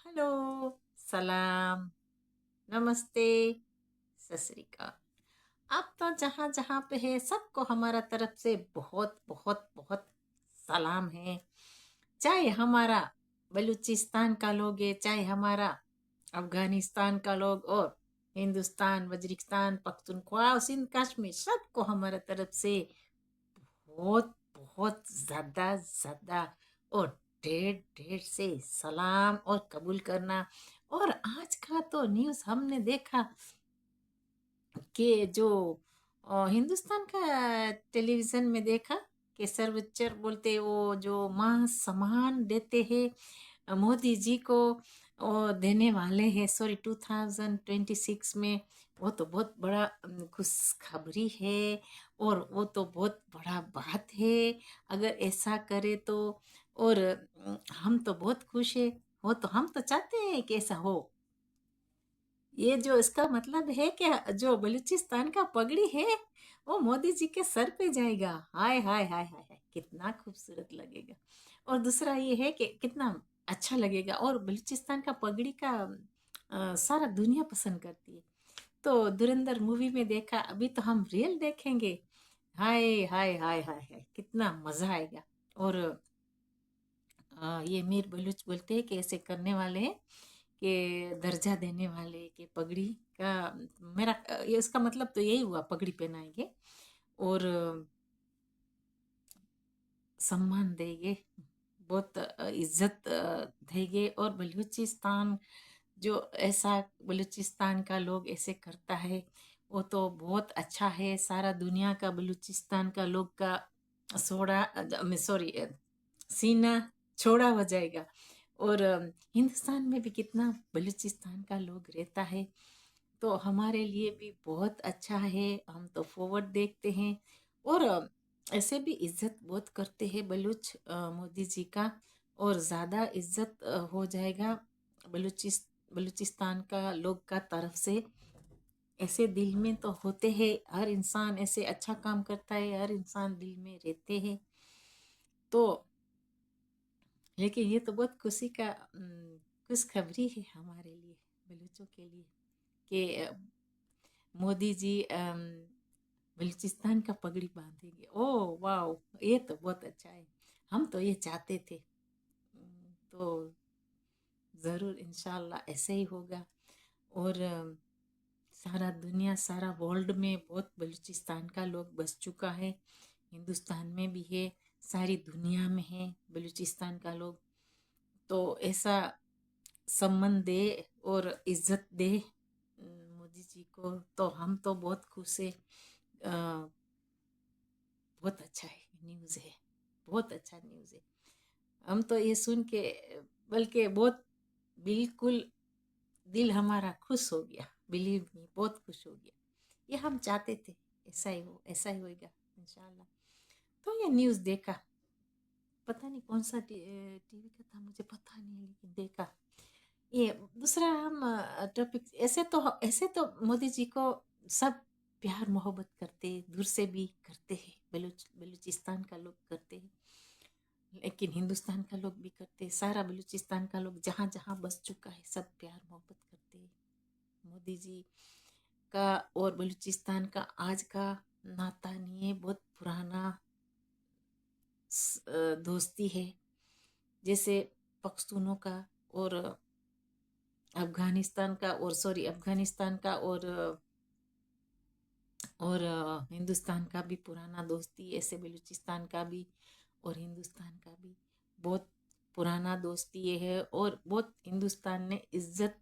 Hello, सलाम, नमस्ते, सत श्री अकाल। आप तो जहाँ जहाँ पे है सबको हमारा तरफ से बहुत बहुत बहुत सलाम है। चाहे हमारा बलूचिस्तान का लोग है, चाहे हमारा अफगानिस्तान का लोग, और हिंदुस्तान, वजीरिस्तान, पख्तूनख्वा और सिंध कश्मीर, सबको हमारा तरफ से बहुत बहुत ज्यादा ज्यादा और ढेर ढेर से सलाम और कबूल करना। और आज का तो न्यूज़ हमने देखा कि जो हिंदुस्तान का टेलीविजन में देखा कि सर्वोच्च बोलते वो जो मान सम्मान देते हैं मोदी जी को, और देने वाले हैं, सॉरी 2026 में। वो तो बहुत बड़ा खुशखबरी है, और वो तो बहुत बड़ा बात है अगर ऐसा करे तो। और हम तो बहुत खुश है, वो तो हम तो चाहते हैं कि ऐसा हो। ये जो इसका मतलब है कि जो बलूचिस्तान का पगड़ी है वो मोदी जी के सर पे जाएगा। हाय हाय हाय हाय हाय, कितना खूबसूरत लगेगा। और दूसरा ये है कि कितना अच्छा लगेगा। और बलूचिस्तान का पगड़ी का सारा दुनिया पसंद करती है। तो धुरंधर मूवी में देखा, अभी तो हम रियल देखेंगे। हाय हाय हाय हाय हाय, कितना मजा आएगा। और ये मीर बलूच बोलते हैं कि ऐसे करने वाले हैं कि दर्जा देने वाले के पगड़ी का, मेरा ये उसका मतलब तो यही हुआ, पगड़ी पहनाएंगे और सम्मान देंगे, बहुत इज्जत देंगे। और बलूचिस्तान जो ऐसा बलूचिस्तान का लोग ऐसे करता है वो तो बहुत अच्छा है। सारा दुनिया का बलूचिस्तान का लोग का सोड़ा, सॉरी, सीना छोड़ा हो जाएगा। और हिंदुस्तान में भी कितना बलूचिस्तान का लोग रहता है, तो हमारे लिए भी बहुत अच्छा है। हम तो फॉरवर्ड देखते हैं। और ऐसे भी इज्जत बहुत करते हैं बलूच मोदी जी का। और ज़्यादा इज्जत हो जाएगा बलूचिस्तान का लोग का तरफ से। ऐसे दिल में तो होते हैं, हर इंसान ऐसे अच्छा काम करता है, हर इंसान दिल में रहते हैं। तो लेकिन ये तो बहुत खुशी का खुशखबरी है हमारे लिए, बलूचों के लिए, कि मोदी जी बलूचिस्तान का पगड़ी बांधेंगे। ओह वाह, ये तो बहुत अच्छा है। हम तो ये चाहते थे। तो ज़रूर इंशाल्लाह ऐसे ही होगा। और सारा दुनिया, सारा वर्ल्ड में बहुत बलूचिस्तान का लोग बस चुका है। हिंदुस्तान में भी है, सारी दुनिया में है बलूचिस्तान का लोग। तो ऐसा सम्मान दे और इज्जत दे मोदी जी को, तो हम तो बहुत खुश है। बहुत अच्छा है, न्यूज़ है, बहुत अच्छा न्यूज़ है। हम तो ये सुन के बल्कि बहुत, बिल्कुल दिल हमारा खुश हो गया। बिलीव मी, बहुत खुश हो गया। ये हम चाहते थे, ऐसा ही हो, ऐसा ही होएगा इंशाल्लाह। तो ये न्यूज़ देखा, पता नहीं कौन सा टीवी का था, मुझे पता नहीं, लेकिन देखा। ये दूसरा हम टॉपिक, ऐसे तो मोदी जी को सब प्यार मोहब्बत करते हैं, दूर से भी करते हैं, बलूचिस्तान का लोग करते हैं, लेकिन हिंदुस्तान का लोग भी करते हैं। सारा बलूचिस्तान का लोग जहाँ जहाँ बस चुका है सब प्यार मोहब्बत करते हैं मोदी जी का। और बलूचिस्तान का आज का नाता नहीं है, बहुत पुराना दोस्ती है। जैसे पख्तूनों का और अफगानिस्तान का, और सॉरी अफगानिस्तान का और हिंदुस्तान का भी पुराना दोस्ती, ऐसे बलूचिस्तान का भी और हिंदुस्तान का भी बहुत पुराना दोस्ती ये है। और बहुत हिंदुस्तान ने इज्जत,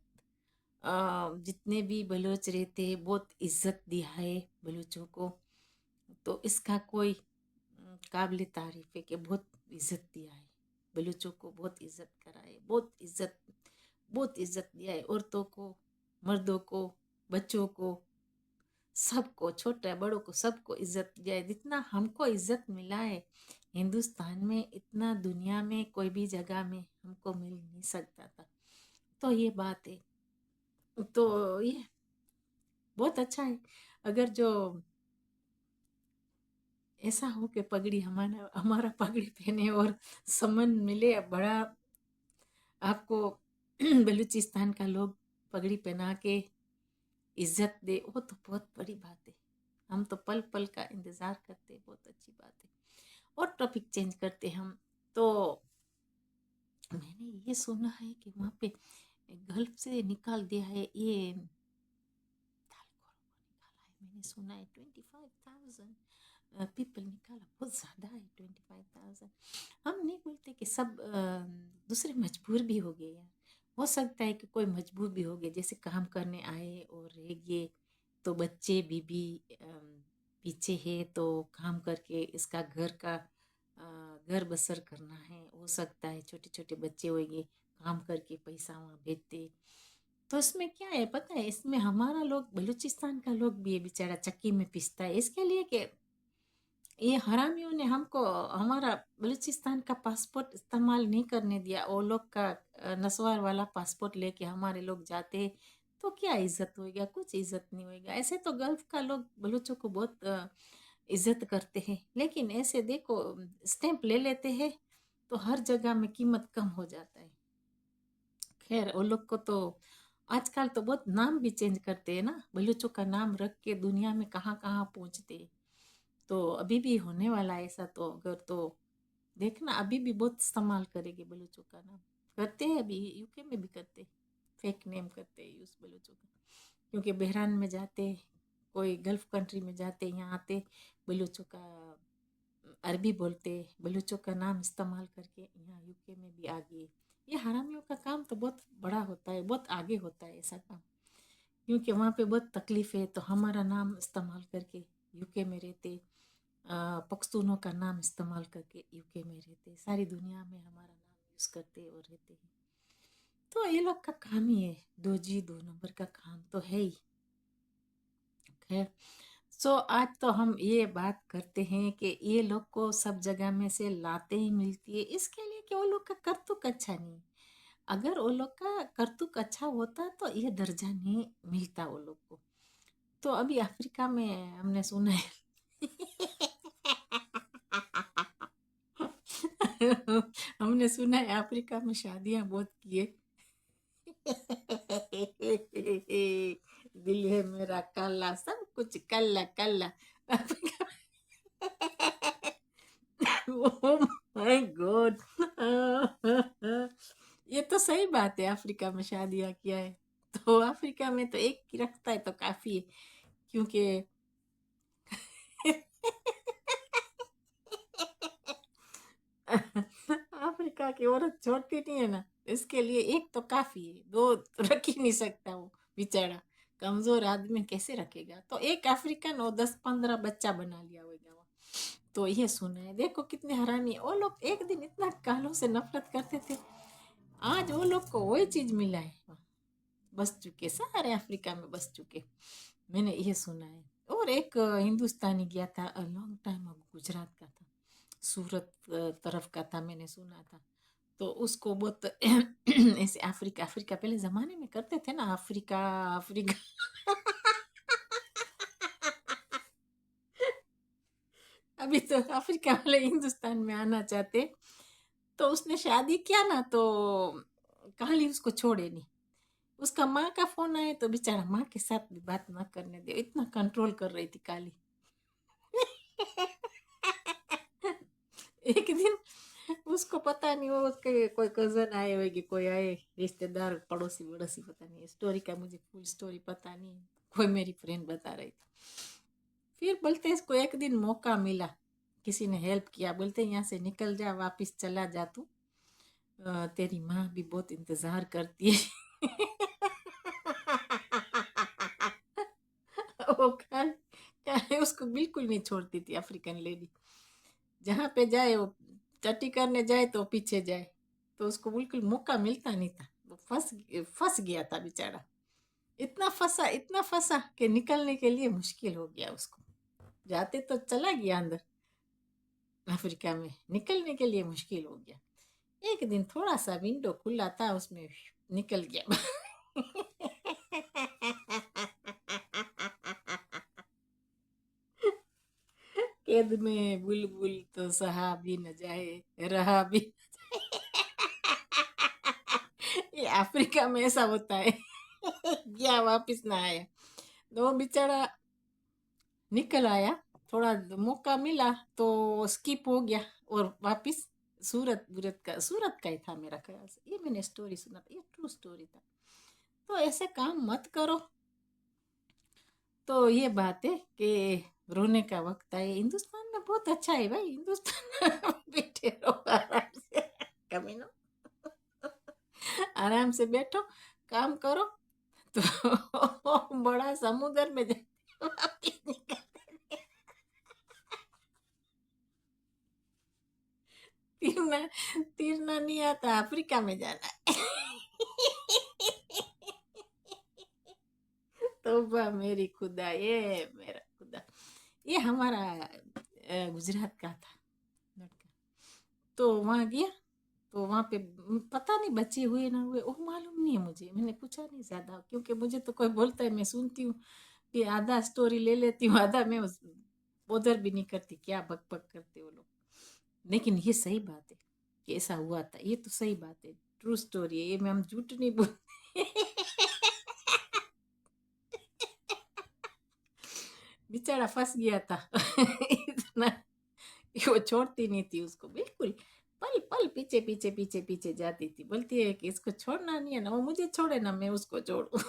जितने भी बलोच रहते हैं बहुत इज्जत दिया है बलूचों को। तो इसका कोई काबिल तारीफ है कि बहुत इज्जत दिया है बलूचों को, बहुत इज्जत करा है, बहुत इज्जत दिया है। औरतों को, मर्दों को, बच्चों को, सबको, छोटे बड़ों को, सबको इज्जत दिया है। जितना हमको इज्जत मिला है हिंदुस्तान में, इतना दुनिया में कोई भी जगह में हमको मिल नहीं सकता था। तो ये बात है। तो ये बहुत अच्छा है। अगर जो ऐसा हो कि पगड़ी, हमारा हमारा पगड़ी पहने और सम्मान मिले, बड़ा आपको बलूचिस्तान का लोग पगड़ी पहना के इज्जत दे, वो तो बहुत बड़ी बात है। हम तो पल पल का इंतजार करते, बहुत अच्छी बात है। और टॉपिक चेंज करते हम। तो मैंने ये सुना है कि वहाँ पे गल्फ से निकाल दिया है ये मैंने सुना है 25,000 पीपल निकाला, बहुत ज़्यादा है 25,000। हम नहीं बोलते कि सब दूसरे मजबूर भी हो गए यार, हो सकता है कि कोई मजबूर भी हो गए, जैसे काम करने आए और रह गए, तो बच्चे बीबी पीछे है, तो काम करके इसका घर का घर बसर करना है, हो सकता है छोटे छोटे बच्चे होंगे, काम करके पैसा वहाँ भेजते। तो इसमें क्या है पता है, इसमें हमारा लोग, बलूचिस्तान का लोग भी ये बेचारा चक्की में पिसता है, इसके लिए कि ये हरामियों ने हमको हमारा बलूचिस्तान का पासपोर्ट इस्तेमाल नहीं करने दिया। वो लोग का नस्वार वाला पासपोर्ट लेके हमारे लोग जाते, तो क्या इज्जत होएगा? कुछ इज्जत नहीं होएगा। ऐसे तो गल्फ का लोग बलूचों को बहुत इज्जत करते हैं, लेकिन ऐसे देखो स्टैंप ले लेते हैं तो हर जगह में कीमत कम हो जाता है। खैर वो लोग को तो आजकल तो बहुत नाम भी चेंज करते हैं ना, बलूचों का नाम रख के दुनिया में कहाँ कहाँ पहुँचते हैं। तो अभी भी होने वाला है ऐसा, तो अगर तो देखना अभी भी बहुत इस्तेमाल करेंगे बलूचों का नाम, करते हैं अभी यूके में भी करते हैं, फेक नेम करते हैं यूज बलूचों का। क्योंकि बहरान में जाते, कोई गल्फ कंट्री में जाते, यहाँ आते बलूचों का अरबी बोलते, बलूचों का नाम इस्तेमाल करके यहाँ यूके में भी आ गए। ये हरामियों का काम तो बहुत बड़ा होता है, बहुत आगे होता है ऐसा काम, क्योंकि वहाँ पे बहुत तकलीफ है, तो हमारा नाम इस्तेमाल करके यूके में रहते, पख्तूनों का नाम इस्तेमाल करके यूके में रहते, सारी दुनिया में हमारा नाम यूज़ करते और रहते हैं। तो ये लोग का काम ही है, दो नंबर का काम तो है ही। खैर, सो आज तो हम ये बात करते हैं कि ये लोग को सब जगह में से लाते ही मिलती है, इसके लिए कि वो लोग का करतूक अच्छा नहीं। अगर वो लोग का करतूक अच्छा होता तो ये दर्जा नहीं मिलता वो लोग को। तो अभी अफ्रीका में हमने सुना है हमने सुना है अफ्रीका में शादियां बहुत किए दिल है मेरा काला, सब कुछ काला काला। अफ्रीका ओह माय गॉड ये तो सही बात है, अफ्रीका में शादियां किया है तो अफ्रीका में तो एक ही रखता है तो काफी है, क्योंकि अफ्रीका की औरत छोड़ती नहीं है ना, इसके लिए एक तो काफी है, दो तो रख ही नहीं सकता वो बेचारा, कमजोर आदमी कैसे रखेगा। तो एक अफ्रीकन और 10-15 बच्चा बना लिया होगा वो। तो ये सुना है, देखो कितने हरामी है। वो लोग एक दिन इतना कालों से नफरत करते थे, आज वो लोग को वही चीज मिला है, बस चुके सारे अफ्रीका में बस चुके, मैंने ये सुना है। और एक हिंदुस्तानी गया था लॉन्ग टाइम अगो, गुजरात का था, सूरत तरफ का था, मैंने सुना था। तो उसको बहुत ऐसे अफ्रीका अफ्रीका पहले जमाने में करते थे ना, अफ्रीका अफ्रीका अभी तो अफ्रीका वाले हिंदुस्तान में आना चाहते। तो उसने शादी किया ना, तो कहानी उसको छोड़े नहीं। उसका माँ का फोन आए तो बेचारा माँ के साथ भी बात ना करने दे, इतना कंट्रोल कर रही थी काली। एक दिन उसको पता नहीं, वो उसके कोई कजन आए होगी, कोई आए रिश्तेदार पड़ोसी वड़ोसी, पता नहीं, स्टोरी का मुझे फुल स्टोरी पता नहीं, कोई मेरी फ्रेंड बता रही थी। फिर बोलते इसको एक दिन मौका मिला, किसी ने हेल्प किया, बोलते यहाँ से निकल जा, वापिस चला जा तू, तेरी माँ भी बहुत इंतजार करती है। वो काले उसको बिल्कुल नहीं छोड़ती थी अफ्रीकन लेडी, जहाँ पे जाए वो टट्टी करने जाए तो पीछे जाए, तो उसको बिल्कुल मौका मिलता नहीं था, वो फंस फंस गया था बेचारा, इतना फंसा कि निकलने के लिए मुश्किल हो गया उसको। जाते तो चला गया अंदर अफ्रीका में, निकलने के लिए मुश्किल हो गया। एक दिन थोड़ा सा विंडो खुला था, उसमें निकल गया। कैद में बुलबुल तो सहा भी न जाए, रहा भी न जाए। ये अफ्रीका में ऐसा होता है। गया वापस ना आया, तो वो बेचारा निकल आया, थोड़ा मौका मिला तो स्किप हो गया और वापस सूरत का ही था मेरा ख्याल से, ये मैंने स्टोरी सुना था, ये ट्रू स्टोरी था। तो ऐसे काम मत करो। तो ये बात है कि रोने का वक्त आए। हिंदुस्तान में बहुत अच्छा है भाई, हिंदुस्तान में बैठे रहो आराम से, कमीनो, आराम से बैठो, काम करो, तो बड़ा समुद्र में जाके वापिस निकल, तीरना तीरना नहीं आता, अफ्रीका में जाना है। तौबा मेरी खुदा, ये मेरा खुदा, ये हमारा गुजरात का था लड़का। तो वहाँ गया, तो वहाँ पे पता नहीं बचे हुए ना हुए, वो मालूम नहीं है मुझे, मैंने पूछा नहीं ज्यादा, क्योंकि मुझे तो कोई बोलता है मैं सुनती हूँ, कि आधा स्टोरी ले लेती हूँ, आधा मैं उधर भी नहीं करती, क्या बक बक करते वो लोग। लेकिन ये सही बात है कि ऐसा हुआ था, ये तो सही बात है, ट्रू स्टोरी है ये, मैं हम झूठ नहीं बोलते। बेचारा फंस गया था। इतना कि वो छोड़ती नहीं थी उसको बिल्कुल, पल पल पीछे पीछे पीछे पीछे जाती थी, बोलती है कि इसको छोड़ना नहीं है ना, वो मुझे छोड़े ना मैं उसको छोड़ू।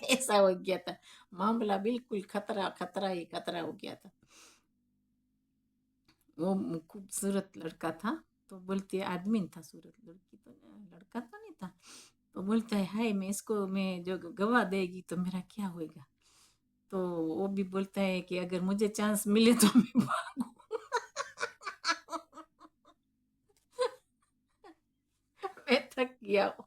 ऐसा हो गया था मामला, बिल्कुल खतरा खतरा ही खतरा हो गया था। वो खूबसूरत लड़का था, तो बोलती है आदमी था, सूरत लड़की तो लड़का तो नहीं था। तो बोलता है हाय, मैं इसको मैं जो गवा देगी तो मेरा क्या होएगा। तो वो भी बोलता है कि अगर मुझे चांस मिले तो मैं भागू। मैं थक गया हूँ।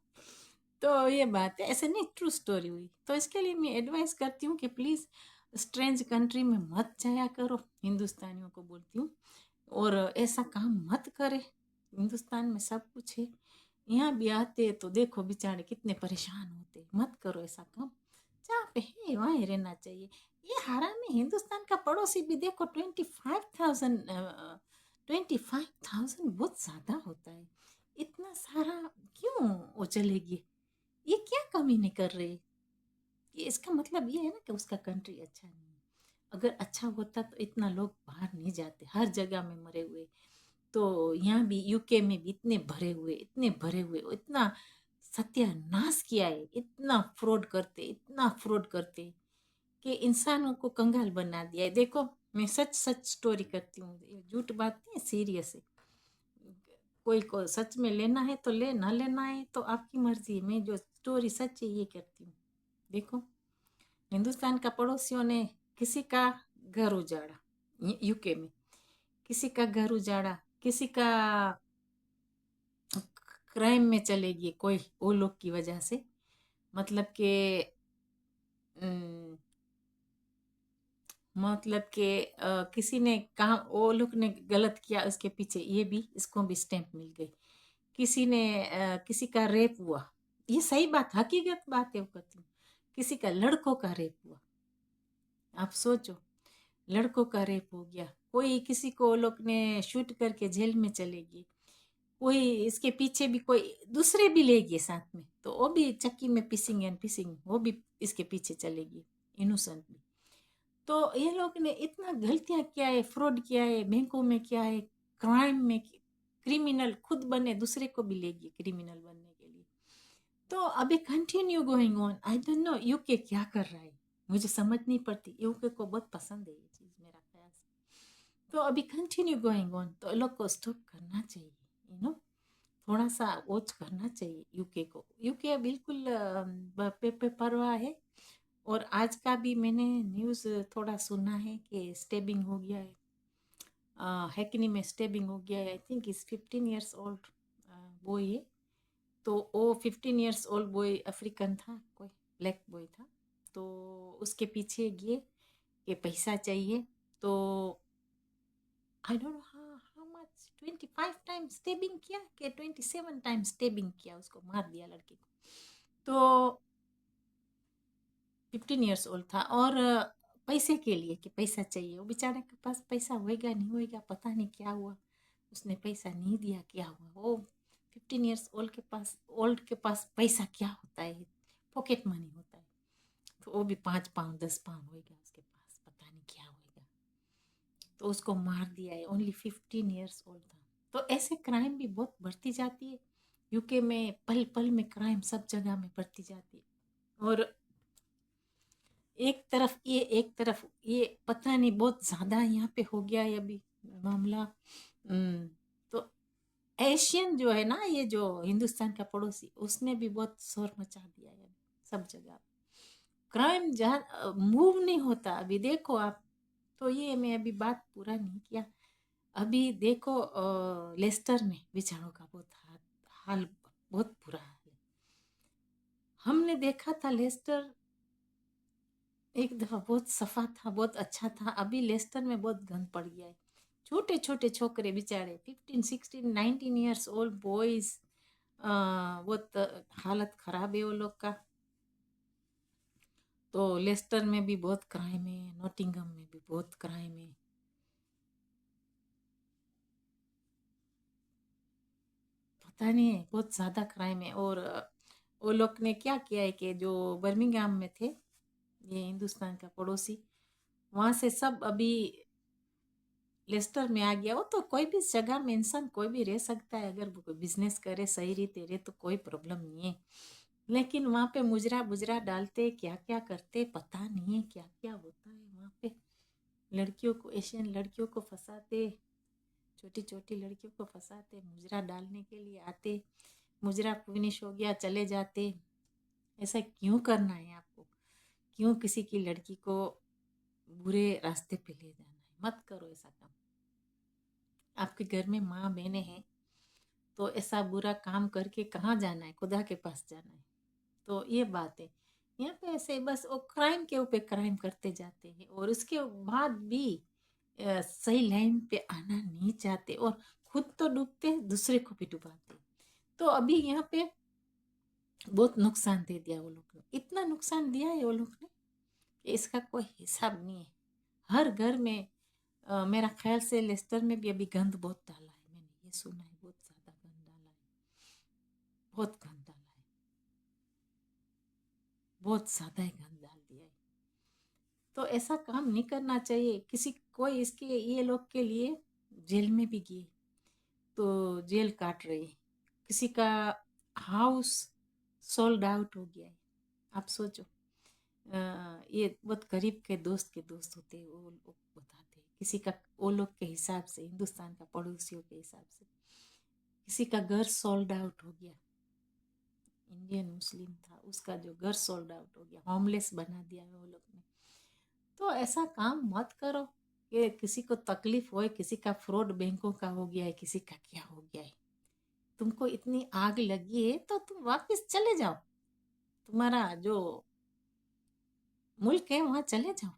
तो ये बात है, ऐसे नहीं, ट्रू स्टोरी हुई, तो इसके लिए मैं एडवाइस करती हूँ कि प्लीज स्ट्रेंज कंट्री में मत जाया करो, हिंदुस्तानियों को बोलती हूँ, और ऐसा काम मत करे। हिंदुस्तान में सब कुछ है, यहाँ भी आते तो देखो बेचारे कितने परेशान होते, मत करो ऐसा काम, जहाँ पे है वहाँ ही रहना चाहिए। ये हारा में हिंदुस्तान का पड़ोसी भी देखो, 25,000 बहुत ज्यादा होता है, इतना सारा क्यों वो चलेगी, ये क्या कमी नहीं कर रहे। ये इसका मतलब ये है ना कि उसका कंट्री अच्छा नहीं है, अगर अच्छा होता तो इतना लोग बाहर नहीं जाते, हर जगह में मरे हुए। तो यहाँ भी यूके में भी इतने भरे हुए, इतने भरे हुए, इतना सत्यानाश किया है, इतना फ्रॉड करते कि इंसानों को कंगाल बना दिया है। देखो मैं सच सच स्टोरी करती हूँ, ये झूठ बात नहीं, सीरियस है। कोई को सच में लेना है तो ले, ना लेना है तो आपकी मर्जी है, मैं जो स्टोरी सच है ये करती हूँ। देखो हिंदुस्तान का पड़ोसियों ने किसी का घर उजाड़ा, यूके में किसी का घर उजाड़ा, किसी का क्राइम में चले गए कोई, वो लोग की वजह से, मतलब कि किसी ने कहा, वो लोग ने गलत किया, उसके पीछे ये भी, इसको भी स्टैंप मिल गई। किसी ने किसी का रेप हुआ, ये सही बात, हकीकत बात है वो कहती हूँ, किसी का लड़कों का रेप हुआ, आप सोचो, लड़कों का रेप हो गया, कोई किसी को लोग ने शूट करके जेल में चले गए, कोई इसके पीछे भी कोई दूसरे भी ले गए साथ में, तो वो भी चक्की में पिसिंग एंड पिसिंग, वो भी इसके पीछे चलेगी, इनोसेंट भी। तो ये लोग ने इतना गलतियां किया है, फ्रॉड किया है, बैंकों में किया है, क्राइम में, क्रिमिनल खुद बने, दूसरे को भी ले गए क्रिमिनल बनने के लिए। तो अभी continue going on, I don't know UK क्या कर रहा है, मुझे समझ नहीं पड़ती, यूके को बहुत पसंद है ये चीज़ मेरा ख्याल से। तो अभी कंटिन्यू गोइंग ऑन, तो लोग को स्टॉप करना चाहिए, थोड़ा सा वॉच करना चाहिए यूके को। यूके बिल्कुल पे परवाह है। और आज का भी मैंने न्यूज़ थोड़ा सुना है कि स्टेबिंग हो गया है, हैकनी में स्टेबिंग हो गया है, I think is 15 years old boy है। तो वो 15 years ओल्ड बॉय अफ्रीकन था, कोई ब्लैक बॉय था, तो उसके पीछे गए कि पैसा चाहिए, तो I don't know how much, 25 time stabbing किया कि 27 टाइम स्टेबिंग किया, उसको मार दिया लड़के को। तो 15 years ओल्ड था, और पैसे के लिए, कि पैसा चाहिए, वो बेचारे के पास पैसा होएगा नहीं होएगा पता नहीं क्या हुआ, उसने पैसा नहीं दिया, क्या हुआ, वो 15 ईयर्स ओल्ड के पास पैसा क्या होता है, पॉकेट मनी होता है। तो वो भी 5 पाउंड 10 पाउंड होएगा उसके पास, पता नहीं क्या होएगा। तो उसको मार दिया है, ओनली 15 ईयर्स ओल्ड था। तो ऐसे क्राइम भी बहुत बढ़ती जाती है यूके में, पल पल में क्राइम सब जगह में बढ़ती जाती है। और एक तरफ ये पता नहीं बहुत ज्यादा यहाँ पे हो गया है अभी मामला। तो एशियन जो है ना, ये जो हिंदुस्तान का पड़ोसी, उसने भी बहुत शोर मचा दिया है सब जगह। क्राइम जहाँ मूव नहीं होता अभी, देखो आप। तो ये मैं अभी बात पूरा नहीं किया। अभी देखो लेस्टर में बेचारों का बहुत हाल बहुत बुरा हाल है। हमने देखा था लेस्टर एक दफा बहुत सफा था, बहुत अच्छा था। अभी लेस्टर में बहुत गंद पड़ गया है। छोटे छोटे छोकरे बेचारे 15 16 19 ईयर्स ओल्ड बॉयज, बहुत हालत खराब है वो लोग का। तो लेस्टर में भी बहुत क्राइम है, नॉटिंघम में भी बहुत क्राइम है। पता नहीं है, बहुत ज्यादा क्राइम है। और वो लोग ने क्या किया है कि जो बर्मिंघम में थे, ये हिंदुस्तान का पड़ोसी, वहां से सब अभी लेस्टर में आ गया। वो तो कोई भी जगह में इंसान कोई भी रह सकता है, अगर वो कोई बिजनेस करे सही रीते रहे तो कोई प्रॉब्लम नहीं है। लेकिन वहाँ पे मुजरा बुजरा डालते, क्या क्या करते पता नहीं है, क्या क्या होता है वहाँ पे। लड़कियों को, एशियन लड़कियों को फंसाते, छोटी छोटी लड़कियों को फंसाते, मुजरा डालने के लिए आते, मुजरा फिनिश हो गया चले जाते। ऐसा क्यों करना है आपको? क्यों किसी की लड़की को बुरे रास्ते पे ले जाना है? मत करो ऐसा काम। आपके घर में माँ बहनें हैं तो ऐसा बुरा काम करके कहाँ जाना है? खुदा के पास जाना है। तो ये बात है। यहाँ पे ऐसे बस वो क्राइम के ऊपर क्राइम करते जाते हैं, और उसके बाद भी सही लाइन पे आना नहीं चाहते, और खुद तो डूबते दूसरे को भी डुबाते। तो अभी यहाँ पे बहुत नुकसान दे दिया वो लोग ने, इतना नुकसान दिया है वो लोग ने कि इसका कोई हिसाब नहीं है। हर घर में मेरा ख्याल से लेस्टर में भी अभी गंद बहुत डाला है, मैंने ये सुना है, बहुत ज्यादा गंद डाला है, बहुत गंद डाला है, बहुत ज्यादा ही गंद डाल दिया है। तो ऐसा काम नहीं करना चाहिए किसी कोई। इसके ये लोग के लिए जेल में भी गए तो जेल काट रही है। किसी का हाउस सोल्ड आउट हो गया है। आप सोचो, ये बहुत गरीब के दोस्त होते हैं, वो लोग बताते हैं किसी का, वो लोग के हिसाब से, हिंदुस्तान का पड़ोसियों के हिसाब से किसी का घर सोल्ड आउट हो गया। इंडियन मुस्लिम था, उसका जो घर सोल्ड आउट हो गया, होमलेस बना दिया है वो लोग ने। तो ऐसा काम मत करो कि किसी को तकलीफ हो, किसी का फ्रॉड बैंकों का हो गया है, किसी का क्या हो गया है। तुमको इतनी आग लगी है तो तुम वापस चले जाओ, तुम्हारा जो मुल्क है वहां चले जाओ।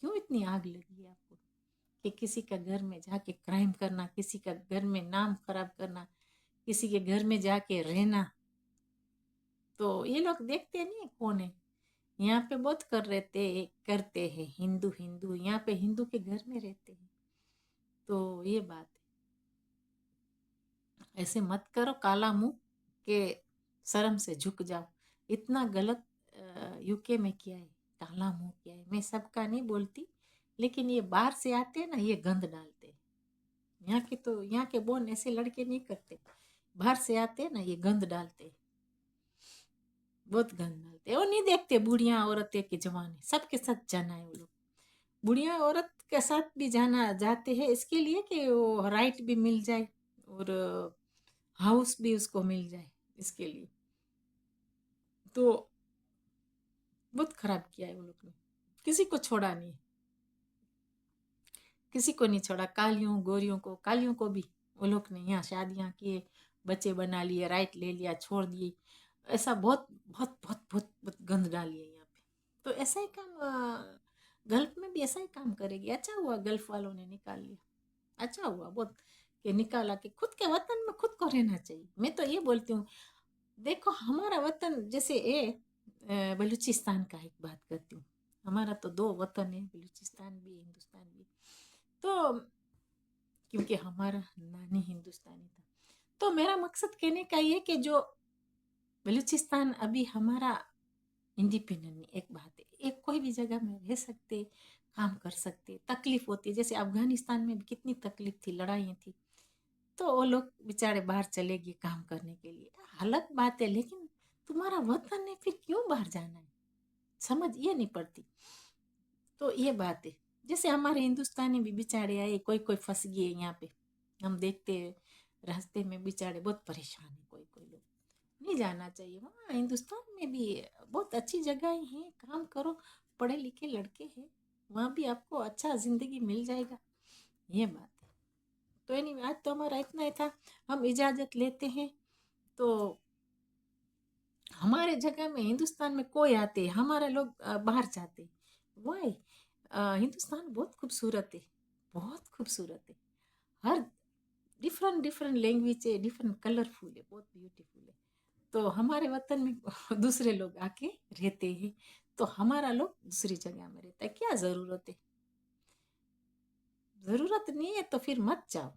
क्यों इतनी आग लगी है आपको कि किसी का घर में जाके क्राइम करना, किसी का घर में नाम खराब करना, किसी के घर में जाके रहना। तो ये लोग देखते नहीं है कौन है। यहाँ पे बहुत करते हैं हिंदू हिंदू, यहाँ पे हिंदू के घर में रहते हैं। तो ये बात है, ऐसे मत करो काला मुंह के, शर्म से झुक जाओ। इतना गलत यूके में किया है, काला मुंह किया है। मैं सबका नहीं बोलती, लेकिन ये बाहर से आते हैं ना, ये गंद डालते हैं। यहाँ के तो, यहाँ के बोन ऐसे लड़के नहीं करते, बाहर से आते हैं ना, ये गंद डालते हैं, बहुत गंद डालते हैं। वो नहीं देखते बुढ़िया औरतें के जवान है, सबके साथ जाना है वो लोग। बुढ़िया औरत के साथ भी जाना जाते हैं इसके लिए कि वो राइट भी मिल जाए, और हाउस भी उसको मिल जाए, इसके लिए। तो बहुत खराब किया है वो लोग ने, किसी को छोड़ा नहीं, किसी को नहीं छोड़ा। कालियों गोरियों को, कालियों को भी वो लोग ने यहाँ शादियाँ किए, बच्चे बना लिए, राइट ले लिया, छोड़ दिए। ऐसा बहुत बहुत बहुत बहुत बहुत गंद डाली है यहाँ पे। तो ऐसा ही काम गल्फ में भी ऐसा ही काम करेगी। अच्छा हुआ गल्फ वालों ने निकाल लिया, अच्छा हुआ बहुत कि निकाला, कि खुद के वतन में खुद को रहना चाहिए। मैं तो ये बोलती हूँ, देखो हमारा वतन जैसे बलूचिस्तान का एक बात करती हूँ। हमारा तो दो वतन है, बलूचिस्तान भी हिंदुस्तान भी। तो क्योंकि हमारा नानी हिंदुस्तानी था, तो मेरा मकसद कहने का ये कि जो बलूचिस्तान अभी हमारा इंडिपेंडेंट नहीं, एक बात है, एक कोई भी जगह में रह सकते, काम कर सकते, तकलीफ होती है, जैसे अफगानिस्तान में भी कितनी तकलीफ थी, लड़ाइयाँ थी, तो वो लोग बेचारे बाहर चले गए काम करने के लिए, अलग बात है, लेकिन तुम्हारा वतन है, फिर क्यों बाहर जाना है, समझ ये नहीं पड़ती। तो ये बात है, जैसे हमारे हिंदुस्तानी भी बेचारे आए, कोई कोई फंस गए यहाँ पे, हम देखते हैं रास्ते में बेचारे बहुत परेशान है, कोई कोई लोग, नहीं जाना चाहिए वहाँ, हिंदुस्तान में भी बहुत अच्छी जगह हैं, काम करो, पढ़े लिखे लड़के हैं, वहाँ भी आपको अच्छा ज़िंदगी मिल जाएगा, ये बात है। तो एनीवे, आज तो हमारा इतना ही था, हम इजाज़त लेते हैं। तो हमारे जगह में हिंदुस्तान में कोई आते, हमारे लोग बाहर जाते, वाई, हिंदुस्तान बहुत खूबसूरत है, बहुत खूबसूरत है, हर डिफरेंट डिफरेंट लैंग्वेज है, डिफरेंट कलरफुल है, बहुत ब्यूटीफुल है। तो हमारे वतन में दूसरे लोग आके रहते हैं, तो हमारा लोग दूसरी जगह में रहता है, क्या ज़रूरत है, ज़रूरत नहीं है तो फिर मत जाओ,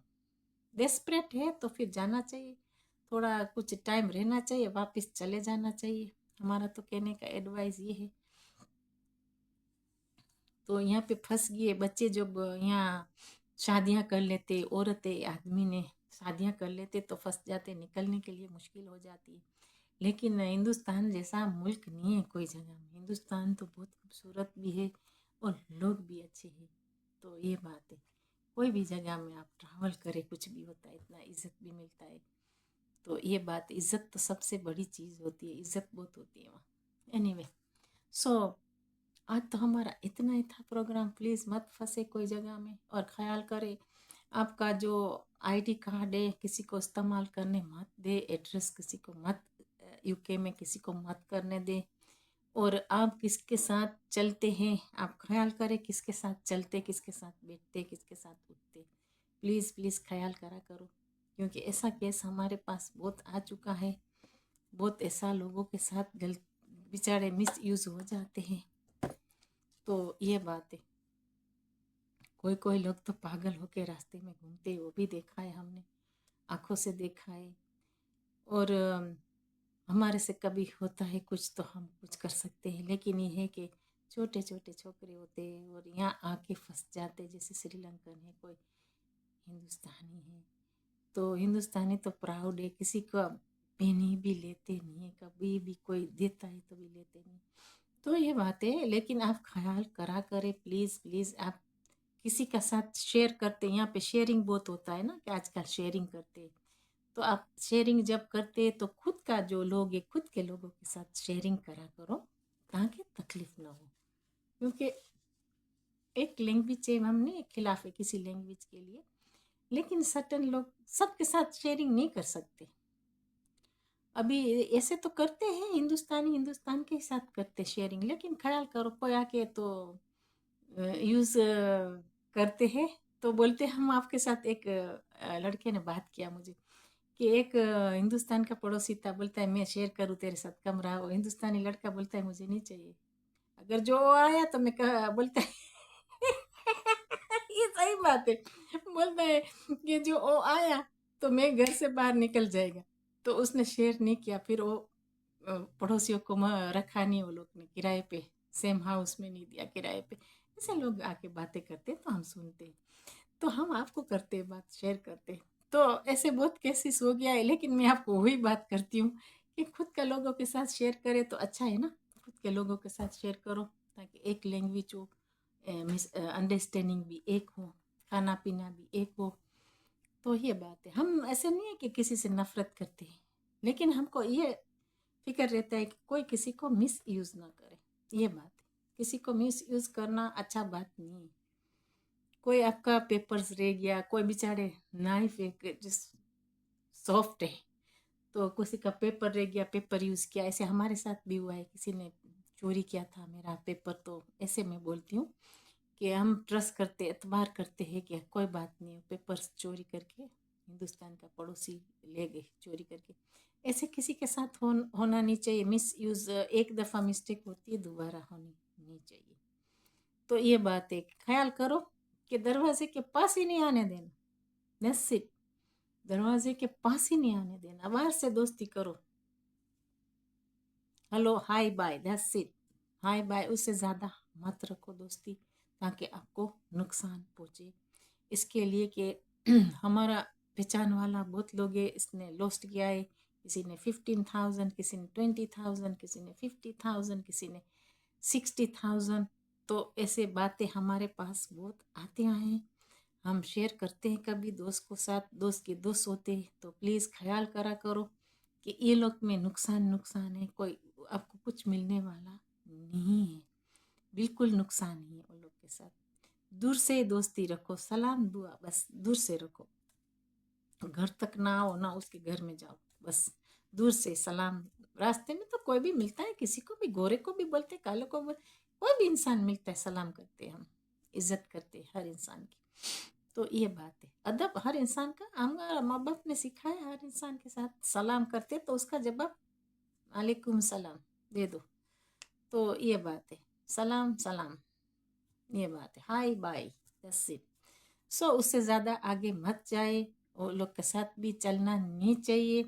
डेस्परेट है तो फिर जाना चाहिए, थोड़ा कुछ टाइम रहना चाहिए, वापस चले जाना चाहिए, हमारा तो कहने का एडवाइस ये है। तो यहाँ पे फंस गए बच्चे, जब यहाँ शादियाँ कर लेते, औरतें आदमी ने शादियाँ कर लेते तो फंस जाते, निकलने के लिए मुश्किल हो जाती है। लेकिन हिंदुस्तान जैसा मुल्क नहीं है कोई जगह में, हिंदुस्तान तो बहुत खूबसूरत भी है और लोग भी अच्छे हैं। तो ये बात है, कोई भी जगह में आप ट्रैवल करें, कुछ भी होता है, इतना इज्जत भी मिलता है। तो ये बात, इज्जत तो सबसे बड़ी चीज़ होती है, इज्जत बहुत होती है वहाँ। एनीवे, सो आज तो हमारा इतना ही था प्रोग्राम, प्लीज़ मत फंसे कोई जगह में, और ख्याल करें आपका जो आईडी कार्ड है किसी को इस्तेमाल करने मत दे, एड्रेस किसी को मत, यूके में किसी को मत करने दे, और आप किसके साथ चलते हैं आप ख्याल करें, किसके साथ चलते, किसके साथ बैठते, किसके साथ उठते, प्लीज़ प्लीज़ ख्याल करा करो, क्योंकि ऐसा केस हमारे पास बहुत आ चुका है, बहुत ऐसा लोगों के साथ गलत बेचारे मिस यूज़ हो जाते हैं। तो ये बात है, कोई कोई लोग तो पागल होके रास्ते में घूमते, वो भी देखा है हमने, आंखों से देखा है। और हमारे से कभी होता है कुछ तो हम कुछ कर सकते हैं, लेकिन ये है कि छोटे छोटे छोकरे होते हैं और यहाँ आके फंस जाते, जैसे श्रीलंकन है, कोई हिंदुस्तानी है, तो हिंदुस्तानी तो प्राउड है, किसी को पेनी भी लेते नहीं है, कभी भी कोई देता है तो भी लेते नहीं। तो ये बात है, लेकिन आप ख्याल करा करें, प्लीज़ प्लीज़, आप किसी का साथ शेयर करते, यहाँ पे शेयरिंग बहुत होता है ना, कि आजकल शेयरिंग करते, तो आप शेयरिंग जब करते तो खुद का जो लोग है, खुद के लोगों के साथ शेयरिंग करा करो, ताकि तकलीफ ना हो, क्योंकि एक लैंग्वेज है, हम नहीं खिलाफ है किसी लैंग्वेज के लिए, लेकिन सर्टन लोग सबके साथ शेयरिंग नहीं कर सकते। अभी ऐसे तो करते हैं हिंदुस्तानी, हिंदुस्तान के साथ करते शेयरिंग, लेकिन ख्याल करो कोई आके तो यूज़ करते हैं, तो बोलते हम आपके साथ, एक लड़के ने बात किया मुझे कि एक हिंदुस्तान का पड़ोसी था, बोलता है मैं शेयर करूँ तेरे साथ कमरा, वो हिंदुस्तानी लड़का बोलता है मुझे नहीं चाहिए, अगर जो आया तो मैं बोलता है ये सही बात है, बोलता है कि जो वो आया तो मैं घर से बाहर निकल जाएगा, तो उसने शेयर नहीं किया, फिर वो पड़ोसियों को रखा नहीं, वो लोग ने किराए पे, सेम हाउस में नहीं दिया किराए पे, ऐसे लोग आके बातें करते हैं, तो हम सुनते हैं, तो हम आपको करते हैं बात, शेयर करते हैं, तो ऐसे बहुत केसेस हो गया है, लेकिन मैं आपको वही बात करती हूँ कि खुद का लोगों के साथ शेयर करें तो अच्छा है ना, खुद के लोगों के साथ शेयर करो, ताकि एक लैंग्वेज हो, अंडरस्टैंडिंग भी एक हो, खाना पीना भी एक हो। तो ये बात है, हम ऐसे नहीं है कि किसी से नफरत करते हैं, लेकिन हमको ये फिक्र रहता है कि कोई किसी को मिस यूज़ ना करे, ये बात है, किसी को मिस यूज़ करना अच्छा बात नहीं है। कोई आपका पेपर्स रह गया, कोई बेचारे नाइफ एक जिस सॉफ्ट है, तो किसी का पेपर रह गया, पेपर यूज़ किया, ऐसे हमारे साथ भी हुआ है, किसी ने चोरी किया था मेरा पेपर, तो ऐसे मैं बोलती हूँ कि हम ट्रस्ट करते, एतबार करते हैं कि कोई बात नहीं, पेपर्स चोरी करके हिंदुस्तान का पड़ोसी ले गए चोरी करके, ऐसे किसी के साथ होना नहीं चाहिए, मिस यूज़ एक दफ़ा मिस्टेक होती है, दोबारा होनी नहीं चाहिए। तो ये बात है, ख्याल करो कि दरवाजे के पास ही नहीं आने देना, दैट्स इट, दरवाजे के पास ही नहीं आने देना, बाहर से दोस्ती करो। Hello hi bye, that's it. Hi bye, उससे ज़्यादा मत रखो दोस्ती, ताकि आपको नुकसान पहुँचे। इसके लिए कि हमारा पहचान वाला बहुत लोग है, इसने लॉस्ट किया है, किसी ने 15,000, किसी ने 20,000, किसी ने 50,000, किसी ने 60,000। तो ऐसे बातें हमारे पास बहुत आते हैं, हम शेयर करते हैं कभी दोस्त को साथ, दोस्त के दोस्त होते हैं। तो प्लीज़ ख्याल करा करो कि ये लोग में नुकसान है, कोई आपको कुछ मिलने वाला नहीं है, बिल्कुल नुकसान नहीं है उन लोग के साथ। दूर से दोस्ती रखो, सलाम दुआ बस दूर से रखो, घर तक ना आओ ना उसके घर में जाओ, बस दूर से सलाम। रास्ते में तो कोई भी मिलता है, किसी को भी, गोरे को भी बोलते, काले को भी, कोई भी इंसान मिलता है सलाम करते, हम इज्जत करते हर इंसान की। तो ये बात है, अदब हर इंसान का, हमारा माँ बाप ने सिखाया हर इंसान के साथ सलाम करते तो उसका जवाब वालेकुम सलाम दे दो। तो ये बात है, सलाम सलाम, ये बात है, हाय बाय, दैट्स इट। सो उससे ज़्यादा आगे मत जाए, वो लोग के साथ भी चलना नहीं चाहिए,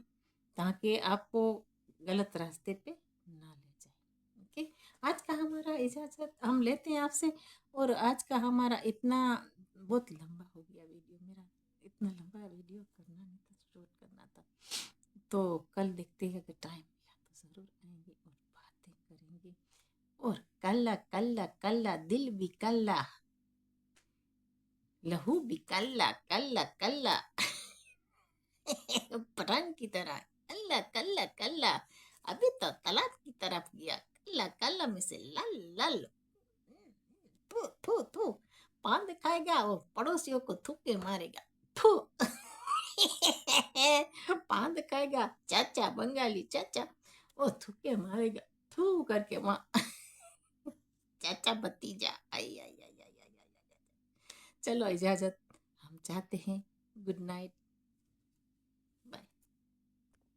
ताकि आपको गलत रास्ते पे ना ले जाए। ओके, आज का हमारा इजाज़त हम लेते हैं आपसे। और आज का हमारा इतना बहुत लंबा हो गया वीडियो मेरा, इतना लंबा वीडियो करना नहीं था, शूट करना था। तो कल देखते हैं, अगर टाइम मिला तो ज़रूर आएंगे और बातें करेंगे। और कल्ला कल्ला कल्ला दिल भी कल्ला, लहू भी कल्ला कल्ला कल्ला पतंग की तरह कल्ला कल्ला कल्ला, अभी तो तालाब की तरफ गया, कल्ला कल्ला में से लल लल, थू थू थू, पान दिखाएगा और पड़ोसियों को थूके मारेगा, थू पान दिखाएगा, चाचा बंगाली चाचा, वो थूके मारेगा, थू करके वहाँ चाचा भतीजा, आई आई आई आई आई आई आई। चलो इजाजत, हम चाहते हैं, गुड नाइट।